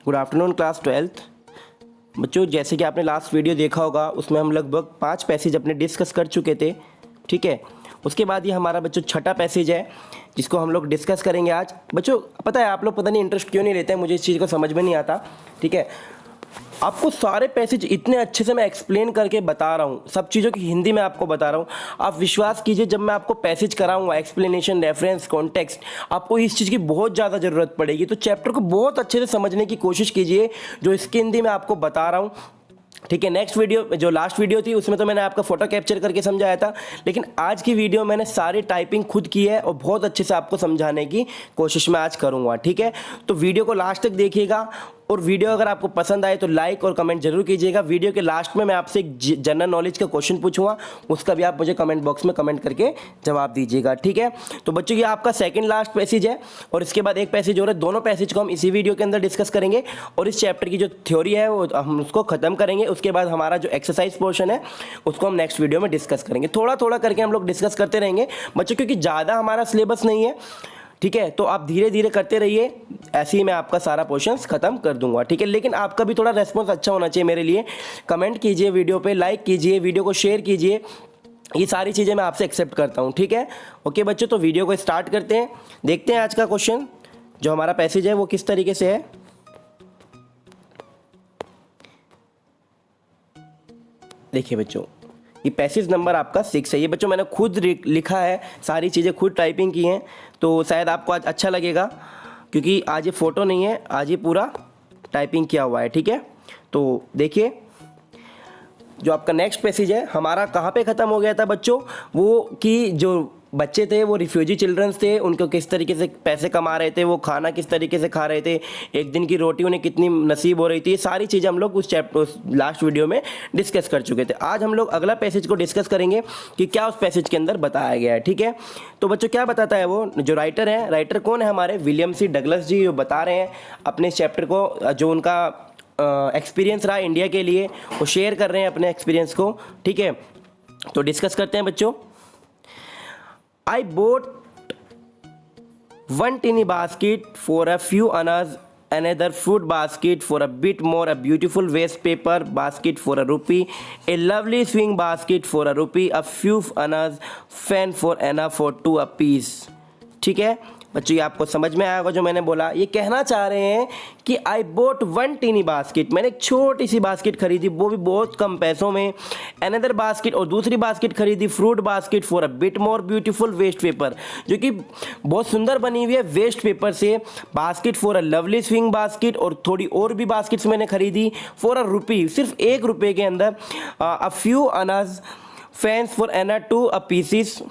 Good afternoon class 12th बच्चों। जैसे कि आपने लास्ट वीडियो देखा होगा उसमें हम लगभग 5 पैसेज अपने डिस्कस कर चुके थे, ठीक है। उसके बाद ये हमारा बच्चों छठा पैसेज है जिसको हम लोग डिस्कस करेंगे आज। बच्चों पता है आप लोग पता नहीं इंटरेस्ट क्यों नहीं लेते हैं, मुझे इस चीज़ को समझ में नहीं आता, ठीक है। आपको सारे पैसेज इतने अच्छे से मैं एक्सप्लेन करके बता रहा हूँ, सब चीज़ों की हिंदी में आपको बता रहा हूँ। आप विश्वास कीजिए जब मैं आपको पैसेज कराऊंगा, एक्सप्लेनेशन, रेफरेंस, कॉन्टेक्स्ट, आपको इस चीज़ की बहुत ज़्यादा ज़रूरत पड़ेगी। तो चैप्टर को बहुत अच्छे से समझने की कोशिश कीजिए जो इसकी हिंदी में आपको बता रहा हूँ, ठीक है। नेक्स्ट वीडियो जो लास्ट वीडियो थी उसमें तो मैंने आपका फोटो कैप्चर करके समझाया था, लेकिन आज की वीडियो मैंने सारी टाइपिंग खुद की है और बहुत अच्छे से आपको समझाने की कोशिश मैं आज करूंगा, ठीक है। तो वीडियो को लास्ट तक देखिएगा और वीडियो अगर आपको पसंद आए तो लाइक और कमेंट जरूर कीजिएगा। वीडियो के लास्ट में मैं आपसे एक जनरल नॉलेज का क्वेश्चन पूछूंगा, उसका भी आप मुझे कमेंट बॉक्स में कमेंट करके जवाब दीजिएगा, ठीक है। तो बच्चों ये आपका सेकंड लास्ट पैसेज है और इसके बाद एक पैसेज और है। दोनों पैसेज को हम इसी वीडियो के अंदर डिस्कस करेंगे और इस चैप्टर की जो थ्योरी है वो हम उसको खत्म करेंगे। उसके बाद हमारा जो एक्सरसाइज पोर्शन है उसको हम नेक्स्ट वीडियो में डिस्कस करेंगे। थोड़ा थोड़ा करके हम लोग डिस्कस करते रहेंगे बच्चों, क्योंकि ज़्यादा हमारा सिलेबस नहीं है, ठीक है। तो आप धीरे धीरे करते रहिए, ऐसे ही मैं आपका सारा पोर्शंस खत्म कर दूंगा, ठीक है। लेकिन आपका भी थोड़ा रेस्पॉन्स अच्छा होना चाहिए मेरे लिए। कमेंट कीजिए वीडियो पे, लाइक कीजिए, वीडियो को शेयर कीजिए, ये सारी चीज़ें मैं आपसे एक्सेप्ट करता हूँ, ठीक है। ओके बच्चों, तो वीडियो को स्टार्ट करते हैं। देखते हैं आज का क्वेश्चन जो हमारा पैसेज है वो किस तरीके से है। देखिए बच्चों, ये पैसेज नंबर आपका 6 है। ये बच्चों मैंने खुद लिखा है, सारी चीज़ें खुद टाइपिंग की हैं, तो शायद आपको आज अच्छा लगेगा क्योंकि आज ये फ़ोटो नहीं है, आज ये पूरा टाइपिंग किया हुआ है, ठीक है। तो देखिए जो आपका नेक्स्ट पैसेज है हमारा कहाँ पे ख़त्म हो गया था बच्चों, वो कि जो बच्चे थे वो रिफ्यूजी चिल्ड्रंस थे, उनको किस तरीके से पैसे कमा रहे थे, वो खाना किस तरीके से खा रहे थे, एक दिन की रोटी उन्हें कितनी नसीब हो रही थी, ये सारी चीज़ें हम लोग उस लास्ट वीडियो में डिस्कस कर चुके थे। आज हम लोग अगला पैसेज को डिस्कस करेंगे कि क्या उस पैसेज के अंदर बताया गया है, ठीक है। तो बच्चों क्या बताता है वो जो राइटर है, राइटर कौन है हमारे, विलियम सी डगलस जी, जो बता रहे हैं अपने चैप्टर को, जो उनका एक्सपीरियंस रहा इंडिया के लिए, वो शेयर कर रहे हैं अपने एक्सपीरियंस को, ठीक है। तो डिस्कस करते हैं बच्चों। I bought one tiny basket for a few annas, another fruit basket for a bit more, a beautiful waste paper basket for a rupee, a lovely swing basket for a rupee, a few annas, fan for anna for 2 apiece, ठीक है बच्चों। ये आपको समझ में आया होगा जो मैंने बोला। ये कहना चाह रहे हैं कि आई बोट वन टीनी बास्केट, मैंने एक छोटी सी बास्केट खरीदी, वो भी बहुत कम पैसों में। अनदर बास्केट, और दूसरी बास्केट खरीदी, fruit basket for a bit more beautiful waste paper, जो कि बहुत सुंदर बनी हुई है वेस्ट पेपर से। Basket for a lovely swing basket, और थोड़ी और भी बास्केट्स मैंने खरीदी फॉर अ रुपी, सिर्फ 1 रुपये के अंदर। अ फ्यू अनाज fans for anna 2 a pieces,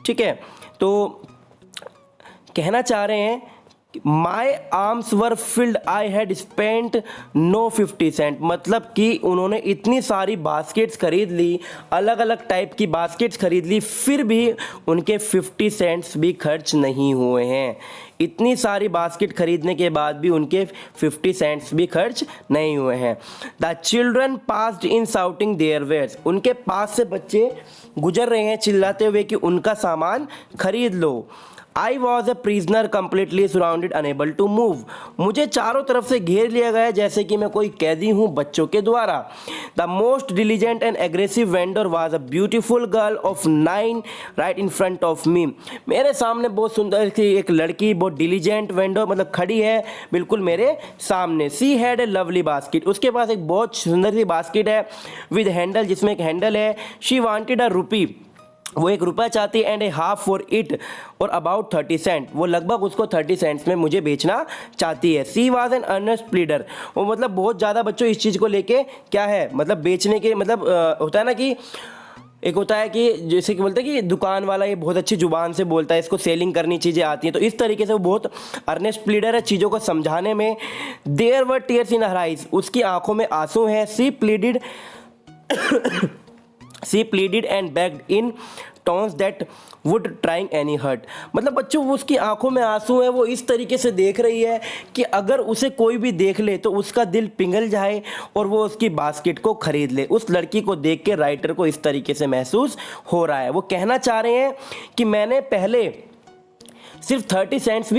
ठीक है। तो कहना चाह रहे हैं my arms were filled, I had spent no 50 cents, मतलब कि उन्होंने इतनी सारी बास्केट्स खरीद ली, अलग अलग टाइप की बास्केट्स खरीद ली, फिर भी उनके 50 सेंट्स भी खर्च नहीं हुए हैं। इतनी सारी बास्केट खरीदने के बाद भी उनके 50 सेंट्स भी खर्च नहीं हुए हैं। The children passed in shouting their wares, उनके पास से बच्चे गुजर रहे हैं चिल्लाते हुए कि उनका सामान खरीद लो। I was a prisoner completely surrounded unable to move, मुझे चारों तरफ से घेर लिया गया जैसे कि मैं कोई कैदी हूँ बच्चों के द्वारा। The most diligent and aggressive vendor was a beautiful girl of 9 right in front of me, मेरे सामने बहुत सुंदर सी एक लड़की, बहुत डिलीजेंट वेंडर मतलब खड़ी है बिल्कुल मेरे सामने। She had a lovely basket, उसके पास एक बहुत सुंदर सी बास्केट है विद हैंडल, जिसमें एक हैंडल है। शी वांटेड अ रुपी, वो 1 रुपया चाहती है, and A half for it, और अबाउट 30 सेंट, वो लगभग उसको 30 सेंट्स में मुझे बेचना चाहती है। She was an earnest pleader, वो मतलब बहुत ज़्यादा बच्चों इस चीज़ को लेके क्या है, मतलब बेचने के मतलब होता है ना कि एक होता है कि जैसे कि बोलते हैं कि दुकान वाला ये बहुत अच्छी जुबान से बोलता है, इसको सेलिंग करनी चीज़ें आती हैं, तो इस तरीके से वो बहुत अर्नेस्ट प्लीडर है चीज़ों को समझाने में। There were tears in her eyes, उसकी आंखों में आंसू हैं। She pleaded and begged in tones that would trying any hurt, मतलब बच्चों वो उसकी आंखों में आंसू है, वो इस तरीके से देख रही है कि अगर उसे कोई भी देख ले तो उसका दिल पिघल जाए और वो उसकी बास्केट को खरीद ले। उस लड़की को देख के राइटर को इस तरीके से महसूस हो रहा है। वो कहना चाह रहे हैं कि मैंने पहले सिर्फ 50 सेंट्स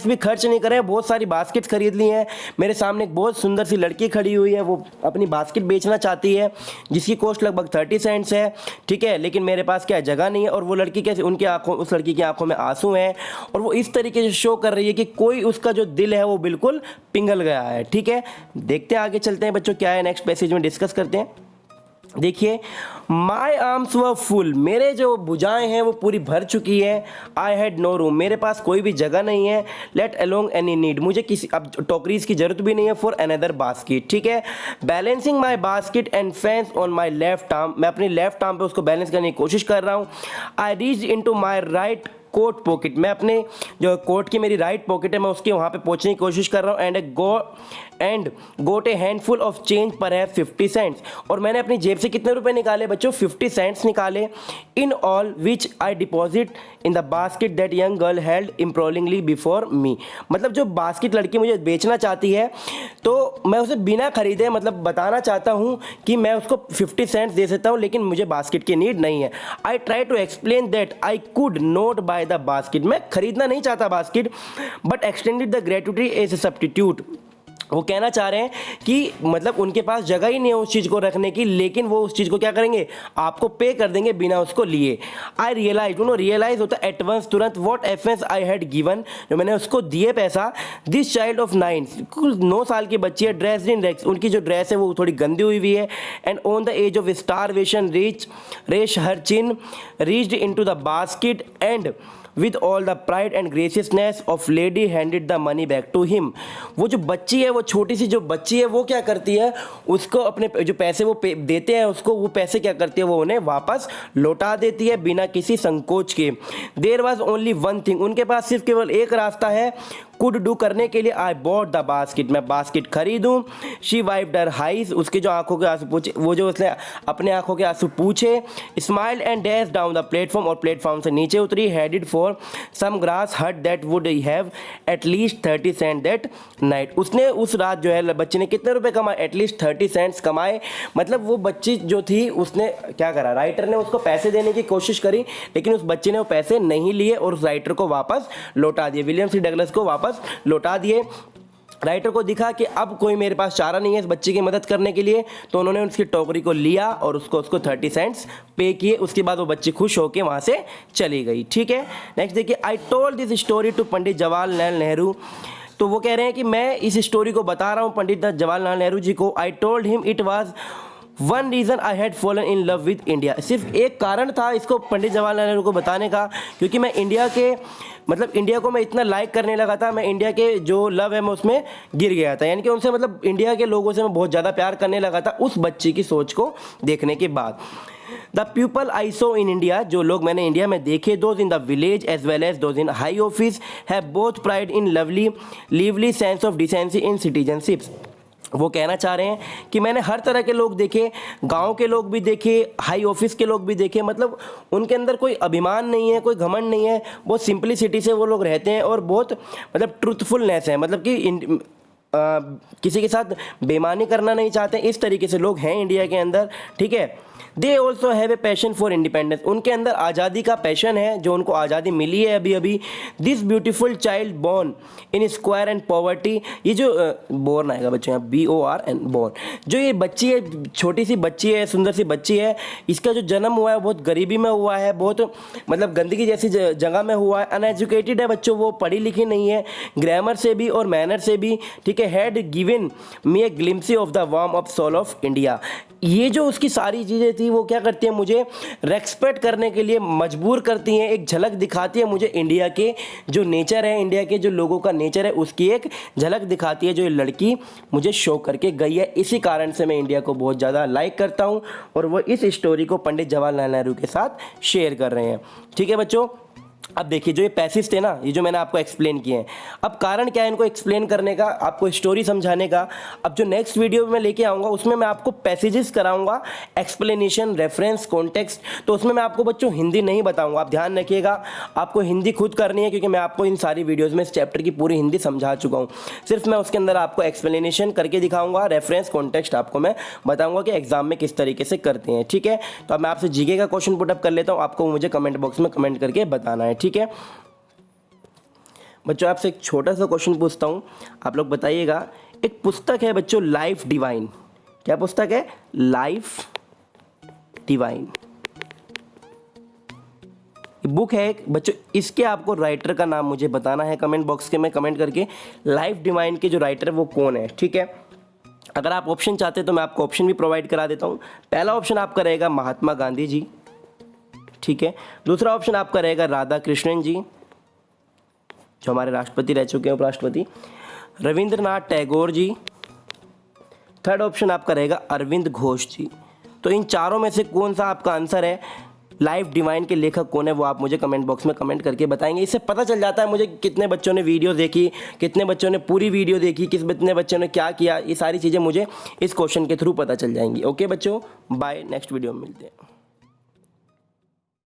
भी खर्च नहीं करे, बहुत सारी बास्केट्स खरीद ली हैं। मेरे सामने एक बहुत सुंदर सी लड़की खड़ी हुई है, वो अपनी बास्केट बेचना चाहती है जिसकी कॉस्ट लगभग 30 सेंट्स है, ठीक है। लेकिन मेरे पास क्या जगह नहीं है, और वो लड़की कैसे, उनकी आंखों, उस लड़की की आंखों में आंसू हैं, और वो इस तरीके से शो कर रही है कि कोई उसका जो दिल है वो बिल्कुल पिघल गया है, ठीक है। देखते हैं आगे चलते हैं बच्चों, क्या है नेक्स्ट पैसेज में डिस्कस करते हैं। देखिए, माई आर्म्स वर फुल, मेरे जो भुजाएं हैं वो पूरी भर चुकी है। आई हैड नो रूम, मेरे पास कोई भी जगह नहीं है। लेट अलोंग एनी नीड, मुझे किसी अब टोकरीज की जरूरत भी नहीं है। फॉर अनदर बास्केट, ठीक है। Balancing my basket and fence on my left arm, मैं अपनी लेफ्ट आर्म पे उसको बैलेंस करने की कोशिश कर रहा हूँ। I reach into my right coat pocket, मैं अपने जो कोट की मेरी राइट पॉकेट है मैं उसके वहाँ पे पहुँचने की कोशिश कर रहा हूँ। And got a handful of change पर है 50 सेंट्स, और मैंने अपनी जेब से कितने रुपए निकाले बच्चों, 50 सेंट्स निकाले। In all which I deposit in the basket that young girl held imploringly before me, मतलब जो बास्केट लड़की मुझे बेचना चाहती है तो मैं उसे बिना खरीदे, मतलब बताना चाहता हूँ कि मैं उसको 50 सेंट्स दे सकता हूँ, लेकिन मुझे बास्केट की नीड नहीं है। I try to explain that I could not buy the basket, मैं खरीदना नहीं चाहता basket, but extended the gratuity as a substitute, वो कहना चाह रहे हैं कि मतलब उनके पास जगह ही नहीं है उस चीज़ को रखने की, लेकिन वो उस चीज़ को क्या करेंगे, आपको पे कर देंगे बिना उसको लिए। आई रियलाइज होता है एट वंस, तुरंत, what offence I had given, जो मैंने उसको दिए पैसा। दिस चाइल्ड ऑफ 9 साल की बच्ची है, ड्रेस्ड इन रैग्स, उनकी जो ड्रेस है वो थोड़ी गंदी हुई है। And on the edge of starvation rash her chin reached into the basket and with all the pride and graciousness of lady handed the money back to him, वो जो बच्ची है, वो छोटी सी जो बच्ची है, वो क्या करती है, उसको अपने जो पैसे वो देते हैं उसको, वो पैसे क्या करती है, वो उन्हें वापस लौटा देती है बिना किसी संकोच के। There was only one thing, उनके पास सिर्फ केवल एक रास्ता है कुड डू करने के लिए। आई बॉट द बास्केट, मैं बास्केट खरीदूं। शी वाइप्ड हर आइज, उसके जो आंखों के आंसू पूछे, वो जो उसने अपने आंखों के आंसू पूछे। Smiled and dash down the platform, और प्लेटफॉर्म से नीचे उतरी। Headed for some grass hut that would have at least 30 cents that night, उसने उस रात जो है बच्चे ने कितने रुपए कमाए, एटलीस्ट 30 सेंट्स कमाए। मतलब वो बच्ची जो थी उसने क्या करा, राइटर ने उसको पैसे देने की कोशिश करी, लेकिन उस बच्चे ने वो पैसे नहीं लिए और उस राइटर को वापस लौटा दिए, विलियम सी डगलस को वापस लौटा दिए। राइटर को दिखा कि अब कोई मेरे पास चारा नहीं है इस बच्चे की मदद करने के लिए, तो उन्होंने उसकी टोकरी को लिया और उसको 30 सेंट्स पे किए। उसके बाद वो बच्ची खुश होकर वहाँ से चली गई, ठीक है। नेक्स्ट देखिए, I told this story to Pandit Jawaharlal Nehru, तो वो कह रहे हैं कि मैं इस स्टोरी को बता रहा हूँ पंडित जवाहरलाल नेहरू जी को। I told him it was one reason I had fallen in love with India, सिर्फ एक कारण था इसको पंडित जवाहरलाल नेहरू को बताने का, क्योंकि मैं इंडिया को मैं इतना लाइक करने लगा था, मैं इंडिया के जो लव है मैं उसमें गिर गया था, यानी कि उनसे मतलब इंडिया के लोगों से मैं बहुत ज़्यादा प्यार करने लगा था उस बच्ची की सोच को देखने के बाद। The people I saw in India, जो लोग मैंने इंडिया में देखे, those in the village as well as those in high office have both pride in lively sense of decency in citizenships, वो कहना चाह रहे हैं कि मैंने हर तरह के लोग देखे, गांव के लोग भी देखे, हाई ऑफिस के लोग भी देखे, मतलब उनके अंदर कोई अभिमान नहीं है, कोई घमंड नहीं है, बहुत सिंपलिसिटी से वो लोग रहते हैं और बहुत मतलब ट्रूथफुलनेस है, मतलब कि किसी के साथ बेईमानी करना नहीं चाहते, इस तरीके से लोग हैं इंडिया के अंदर, ठीक है। They also have a passion for independence, उनके अंदर आज़ादी का पैशन है, जो उनको आज़ादी मिली है अभी अभी। This beautiful child born in square and poverty, ये जो बॉर्न आएगा बच्चों यहाँ BORN बॉर्न, जो ये बच्ची है, छोटी सी बच्ची है, सुंदर सी बच्ची है, इसका जो जन्म हुआ है बहुत गरीबी में हुआ है, बहुत मतलब गंदगी जैसी जगह में हुआ है, अनएजुकेटेड है बच्चों, वो पढ़ी लिखी नहीं है, ग्रामर से भी और मैनर से भी, ठीक है। Had given me a glimpse of the warm of soul of India, ये जो उसकी सारी चीज़ें थी वो क्या करती है, मुझे रेस्पेक्ट करने के लिए मजबूर करती हैं, एक झलक दिखाती है मुझे इंडिया के जो नेचर है, इंडिया के जो लोगों का नेचर है उसकी एक झलक दिखाती है, जो ये लड़की मुझे शो करके गई है। इसी कारण से मैं इंडिया को बहुत ज़्यादा लाइक करता हूँ और वो इस स्टोरी को पंडित जवाहरलाल नेहरू के साथ शेयर कर रहे हैं, ठीक है बच्चों। अब देखिए, जो ये पैसेज थे ना, ये जो मैंने आपको एक्सप्लेन किए हैं, अब कारण क्या है इनको एक्सप्लेन करने का, आपको स्टोरी समझाने का। अब जो नेक्स्ट वीडियो में लेके आऊँगा उसमें मैं आपको पैसेजेस कराऊंगा, एक्सप्लेनेशन, रेफरेंस, कॉन्टेक्स्ट, तो उसमें मैं आपको बच्चों हिंदी नहीं बताऊंगा, आप ध्यान रखिएगा, आपको हिंदी खुद करनी है, क्योंकि मैं आपको इन सारी वीडियोज़ में इस चैप्टर की पूरी हिंदी समझा चुका हूँ। सिर्फ मैं उसके अंदर आपको एक्सप्लेनेशन करके दिखाऊँगा, रेफरेंस, कॉन्टेक्स्ट आपको मैं बताऊँगा कि एग्जाम में किस तरीके से करते हैं, ठीक है। तो अब मैं आपसे जीके का क्वेश्चन पुटअप कर लेता हूँ, आपको मुझे कमेंट बॉक्स में कमेंट करके बताना है, ठीक है। बच्चों आपसे एक छोटा सा क्वेश्चन पूछता हूँ, आप लोग बताइएगा। एक पुस्तक है बच्चों लाइफ डिवाइन, क्या पुस्तक है? लाइफ डिवाइन बुक है एक बच्चों, इसके आपको राइटर का नाम मुझे बताना है कमेंट बॉक्स के में कमेंट करके। लाइफ डिवाइन के जो राइटर है वो कौन है, ठीक है। अगर आप ऑप्शन चाहते हैं तो मैं आपको ऑप्शन भी प्रोवाइड करा देता हूँ। पहला ऑप्शन आपका रहेगा महात्मा गांधी जी, ठीक है। दूसरा ऑप्शन आपका रहेगा राधा कृष्णन जी, जो हमारे राष्ट्रपति रह चुके हैं, उपराष्ट्रपति। रविंद्रनाथ टैगोर जी। थर्ड ऑप्शन आपका रहेगा अरविंद घोष जी। तो इन चारों में से कौन सा आपका आंसर है? लाइफ डिवाइन के लेखक कौन है वो आप मुझे कमेंट बॉक्स में कमेंट करके बताएंगे। इससे पता चल जाता है मुझे कितने बच्चों ने वीडियो देखी, कितने बच्चों ने पूरी वीडियो देखी, कितने बच्चों ने क्या किया। ये सारी चीज़ें मुझे इस क्वेश्चन के थ्रू पता चल जाएंगी। ओके बच्चों, बाय, नेक्स्ट वीडियो में मिलते हैं।